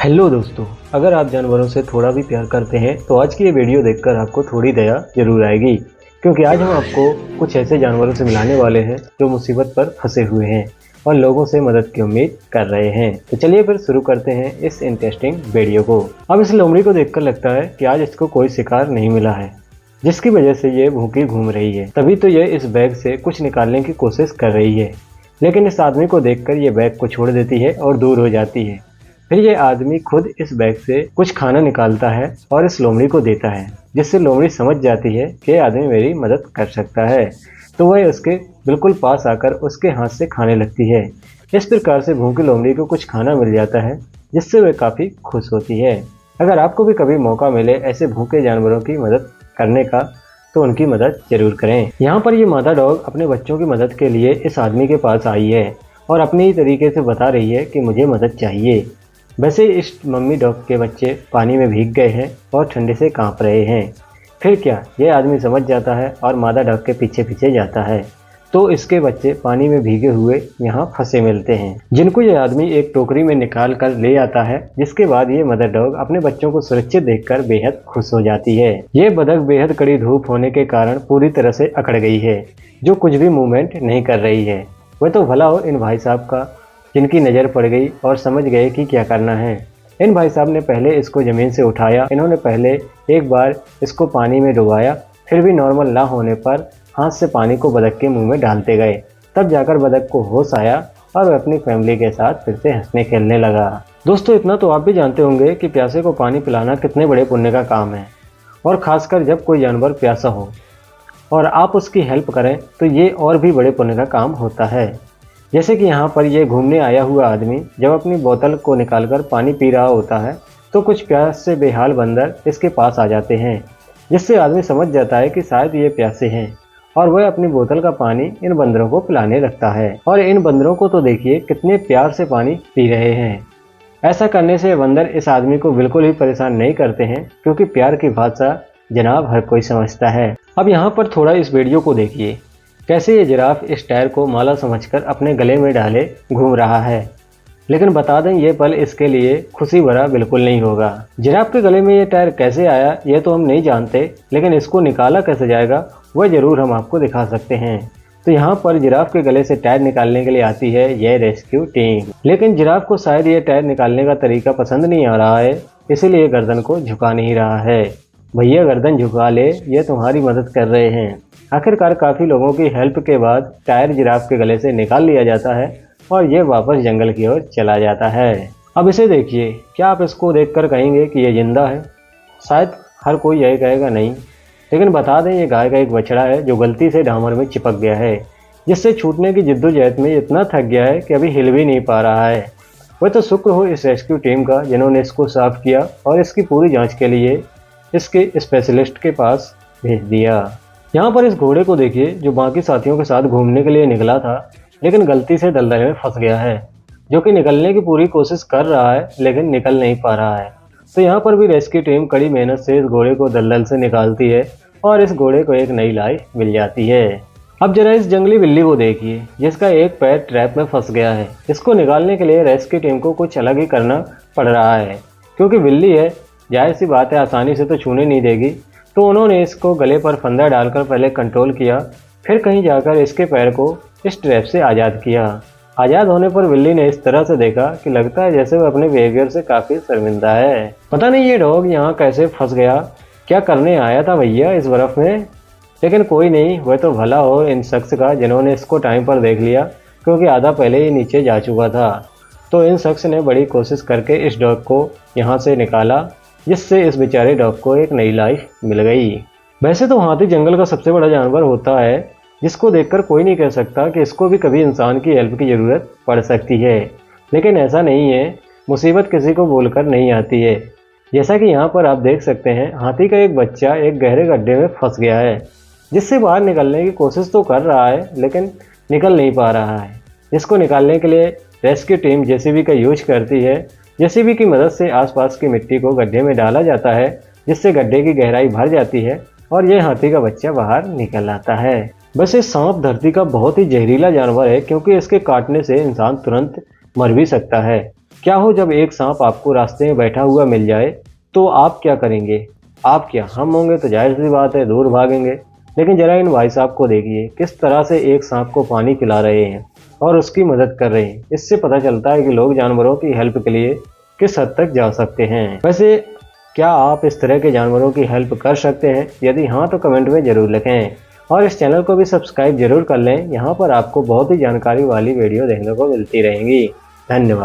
Hello दोस्तों, अगर आप जानवरों से थोड़ा भी प्यार करते हैं तो आज की ये वीडियो देखकर आपको थोड़ी दया जरूर आएगी, क्योंकि आज हम आपको कुछ ऐसे जानवरों से मिलाने वाले हैं जो मुसीबत पर फंसे हुए हैं और लोगों से मदद की उम्मीद कर रहे हैं। तो चलिए फिर शुरू करते हैं इस इंटरेस्टिंग वीडियो को। अब इस लोमड़ी को देखकर लगता है कि आज इसको कोई शिकार नहीं मिला है, जिसकी वजह से ये भूखी घूम रही है। तभी तो ये इस बैग से कुछ निकालने की कोशिश कर रही है, लेकिन इस आदमी को देखकर ये बैग को छोड़ देती है और दूर हो जाती है। फिर ये आदमी खुद इस बैग से कुछ खाना निकालता है और इस लोमड़ी को देता है, जिससे लोमड़ी समझ जाती है कि यह आदमी मेरी मदद कर सकता है। तो वह उसके बिल्कुल पास आकर उसके हाथ से खाने लगती है। इस प्रकार से भूखी लोमड़ी को कुछ खाना मिल जाता है, जिससे वह काफ़ी खुश होती है। अगर आपको भी कभी मौका मिले ऐसे भूखे जानवरों की मदद करने का, तो उनकी मदद जरूर करें। यहाँ पर ये मादा डॉग अपने बच्चों की मदद के लिए इस आदमी के पास आई है और अपने ही तरीके से बता रही है कि मुझे मदद चाहिए। वैसे इस मम्मी डॉग के बच्चे पानी में भीग गए हैं और ठंडे से कांप रहे हैं। फिर क्या, यह आदमी समझ जाता है और मादा डॉग के पीछे पीछे जाता है। तो इसके बच्चे पानी में भीगे हुए यहाँ फंसे मिलते हैं, जिनको यह आदमी एक टोकरी में निकाल कर ले आता है। जिसके बाद ये मदर डॉग अपने बच्चों को सुरक्षित देखकर बेहद खुश हो जाती है। ये बतख बेहद कड़ी धूप होने के कारण पूरी तरह से अकड़ गई है, जो कुछ भी मूवमेंट नहीं कर रही है। वह तो भला हो इन भाई साहब का, जिनकी नज़र पड़ गई और समझ गए कि क्या करना है। इन भाई साहब ने पहले इसको ज़मीन से उठाया। इन्होंने पहले एक बार इसको पानी में डुबाया, फिर भी नॉर्मल ना होने पर हाथ से पानी को बतख के मुंह में डालते गए। तब जाकर बतख को होश आया और वह अपनी फैमिली के साथ फिर से हंसने खेलने लगा। दोस्तों, इतना तो आप भी जानते होंगे कि प्यासे को पानी पिलाना कितने बड़े पुण्य का काम है, और ख़ासकर जब कोई जानवर प्यासा हो और आप उसकी हेल्प करें तो ये और भी बड़े पुण्य का काम होता है। जैसे कि यहाँ पर ये घूमने आया हुआ आदमी जब अपनी बोतल को निकालकर पानी पी रहा होता है, तो कुछ प्यास से बेहाल बंदर इसके पास आ जाते हैं, जिससे आदमी समझ जाता है कि शायद ये प्यासे हैं, और वह अपनी बोतल का पानी इन बंदरों को पिलाने लगता है। और इन बंदरों को तो देखिए कितने प्यार से पानी पी रहे हैं। ऐसा करने से बंदर इस आदमी को बिल्कुल भी परेशान नहीं करते हैं, क्योंकि प्यार की भाषा जनाब हर कोई समझता है। अब यहाँ पर थोड़ा इस वीडियो को देखिए, कैसे ये जिराफ इस टायर को माला समझकर अपने गले में डाले घूम रहा है। लेकिन बता दें, ये पल इसके लिए खुशी भरा बिल्कुल नहीं होगा। जिराफ के गले में ये टायर कैसे आया ये तो हम नहीं जानते, लेकिन इसको निकाला कैसे जाएगा वह जरूर हम आपको दिखा सकते हैं। तो यहाँ पर जिराफ के गले से टायर निकालने के लिए आती है यह रेस्क्यू टीम। लेकिन जिराफ को शायद ये टायर निकालने का तरीका पसंद नहीं आ रहा है, इसीलिए गर्दन को झुका नहीं रहा है। भैया गर्दन झुका ले, ये तुम्हारी मदद कर रहे हैं। आखिरकार काफ़ी लोगों की हेल्प के बाद टायर जिराफ के गले से निकाल लिया जाता है और ये वापस जंगल की ओर चला जाता है। अब इसे देखिए, क्या आप इसको देखकर कहेंगे कि ये जिंदा है? शायद हर कोई यही कहेगा नहीं, लेकिन बता दें ये गाय का एक बछड़ा है जो गलती से डामर में चिपक गया है, जिससे छूटने की जिद्दोजहद में इतना थक गया है कि अभी हिल भी नहीं पा रहा है। वह तो शुक्र हो इस रेस्क्यू टीम का, जिन्होंने इसको साफ किया और इसकी पूरी जाँच के लिए इसके स्पेशलिस्ट के पास भेज दिया। यहाँ पर इस घोड़े को देखिए, जो बाकी साथियों के साथ घूमने के लिए निकला था, लेकिन गलती से दलदल में फंस गया है, जो कि निकलने की पूरी कोशिश कर रहा है लेकिन निकल नहीं पा रहा है। तो यहाँ पर भी रेस्क्यू टीम कड़ी मेहनत से इस घोड़े को दलदल से निकालती है और इस घोड़े को एक नई लाइफ मिल जाती है। अब जरा इस जंगली बिल्ली को देखिए, जिसका एक पैर ट्रैप में फंस गया है। इसको निकालने के लिए रेस्क्यू टीम को कुछ अलग ही करना पड़ रहा है, क्योंकि बिल्ली है, जाहिर सी बात है आसानी से तो छूने नहीं देगी। तो उन्होंने इसको गले पर फंदा डालकर पहले कंट्रोल किया, फिर कहीं जाकर इसके पैर को इस ट्रैप से आज़ाद किया। आज़ाद होने पर बिल्ली ने इस तरह से देखा कि लगता है जैसे वह अपने बिहेवियर से काफ़ी शर्मिंदा है। पता नहीं ये डॉग यहाँ कैसे फंस गया, क्या करने आया था भैया इस बर्फ़ में। लेकिन कोई नहीं, वह तो भला हो इन शख्स का जिन्होंने इसको टाइम पर देख लिया, क्योंकि आधा पहले ही नीचे जा चुका था। तो इन शख्स ने बड़ी कोशिश करके इस डॉग को यहाँ से निकाला, जिससे इस बेचारे डॉग को एक नई लाइफ मिल गई। वैसे तो हाथी जंगल का सबसे बड़ा जानवर होता है, जिसको देखकर कोई नहीं कह सकता कि इसको भी कभी इंसान की हेल्प की ज़रूरत पड़ सकती है। लेकिन ऐसा नहीं है, मुसीबत किसी को बोलकर नहीं आती है। जैसा कि यहाँ पर आप देख सकते हैं, हाथी का एक बच्चा एक गहरे गड्ढे में फंस गया है, जिससे बाहर निकलने की कोशिश तो कर रहा है लेकिन निकल नहीं पा रहा है। इसको निकालने के लिए रेस्क्यू टीम जेसीबी का यूज करती है। जेसीबी की मदद से आसपास की मिट्टी को गड्ढे में डाला जाता है, जिससे गड्ढे की गहराई भर जाती है और यह हाथी का बच्चा बाहर निकल आता है। वैसे सांप धरती का बहुत ही जहरीला जानवर है, क्योंकि इसके काटने से इंसान तुरंत मर भी सकता है। क्या हो जब एक सांप आपको रास्ते में बैठा हुआ मिल जाए, तो आप क्या करेंगे? आप क्या, हम होंगे तो जाहिर सी बात है दूर भागेंगे। लेकिन जरा इन भाई साहब को देखिए, किस तरह से एक सांप को पानी पिला रहे हैं और उसकी मदद कर रहे हैं। इससे पता चलता है कि लोग जानवरों की हेल्प के लिए किस हद तक जा सकते हैं। वैसे क्या आप इस तरह के जानवरों की हेल्प कर सकते हैं? यदि हाँ तो कमेंट में ज़रूर लिखें और इस चैनल को भी सब्सक्राइब जरूर कर लें। यहाँ पर आपको बहुत ही जानकारी वाली वीडियो देखने को मिलती रहेंगी। धन्यवाद।